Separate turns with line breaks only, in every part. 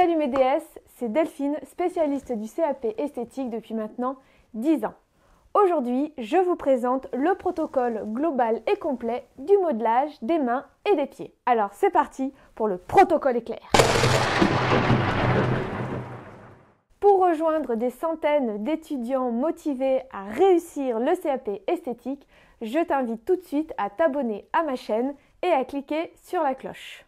Salut mes déesses, c'est Delphine, spécialiste du CAP esthétique depuis maintenant 10 ans. Aujourd'hui, je vous présente le protocole global et complet du modelage des mains et des pieds. Alors c'est parti pour le protocole éclair. Pour rejoindre des centaines d'étudiants motivés à réussir le CAP esthétique, je t'invite tout de suite à t'abonner à ma chaîne et à cliquer sur la cloche.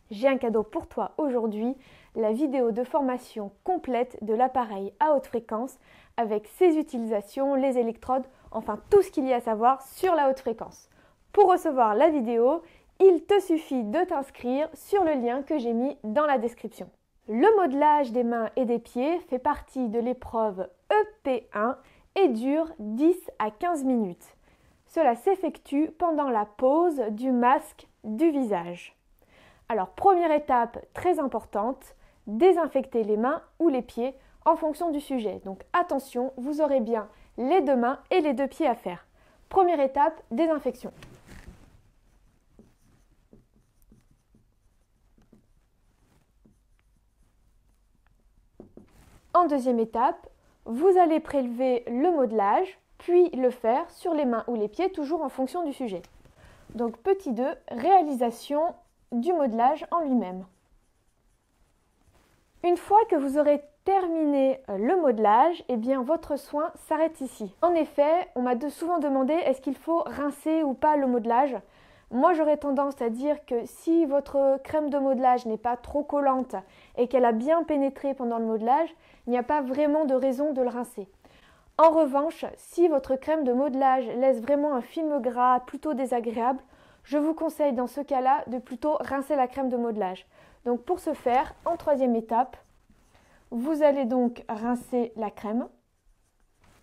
J'ai un cadeau pour toi aujourd'hui, la vidéo de formation complète de l'appareil à haute fréquence avec ses utilisations, les électrodes, enfin tout ce qu'il y a à savoir sur la haute fréquence. Pour recevoir la vidéo, il te suffit de t'inscrire sur le lien que j'ai mis dans la description. Le modelage des mains et des pieds fait partie de l'épreuve EP1 et dure 10 à 15 minutes. Cela s'effectue pendant la pose du masque du visage. Alors, première étape très importante, désinfecter les mains ou les pieds en fonction du sujet. Donc attention, vous aurez bien les deux mains et les deux pieds à faire. Première étape, désinfection. En deuxième étape, vous allez prélever le modelage, puis le faire sur les mains ou les pieds, toujours en fonction du sujet. Donc petit 2, réalisation du modelage en lui-même. Une fois que vous aurez terminé le modelage, eh bien votre soin s'arrête ici. En effet, on m'a souvent demandé est-ce qu'il faut rincer ou pas le modelage. Moi j'aurais tendance à dire que si votre crème de modelage n'est pas trop collante et qu'elle a bien pénétré pendant le modelage, il n'y a pas vraiment de raison de le rincer. En revanche, si votre crème de modelage laisse vraiment un film gras plutôt désagréable, je vous conseille dans ce cas-là de plutôt rincer la crème de modelage. Donc pour ce faire, en troisième étape, vous allez donc rincer la crème.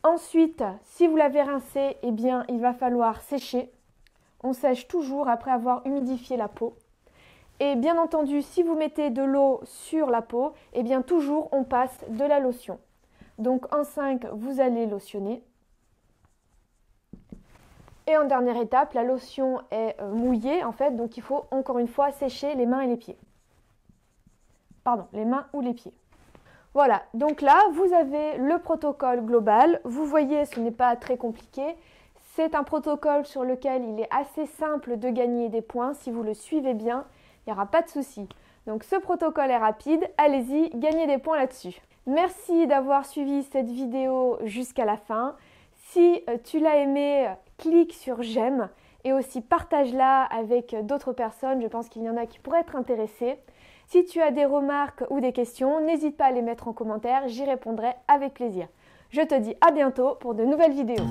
Ensuite, si vous l'avez rincée, eh bien il va falloir sécher. On sèche toujours après avoir humidifié la peau. Et bien entendu, si vous mettez de l'eau sur la peau, eh bien toujours on passe de la lotion. Donc en 5, vous allez lotionner. Et en dernière étape, la lotion est mouillée en fait, donc il faut encore une fois sécher les mains et les pieds. Pardon, les mains ou les pieds. Voilà, donc là, vous avez le protocole global. Vous voyez, ce n'est pas très compliqué. C'est un protocole sur lequel il est assez simple de gagner des points. Si vous le suivez bien, il n'y aura pas de souci. Donc ce protocole est rapide, allez-y, gagnez des points là-dessus. Merci d'avoir suivi cette vidéo jusqu'à la fin. Si tu l'as aimé, clique sur j'aime et aussi partage-la avec d'autres personnes. Je pense qu'il y en a qui pourraient être intéressées. Si tu as des remarques ou des questions, n'hésite pas à les mettre en commentaire, j'y répondrai avec plaisir. Je te dis à bientôt pour de nouvelles vidéos.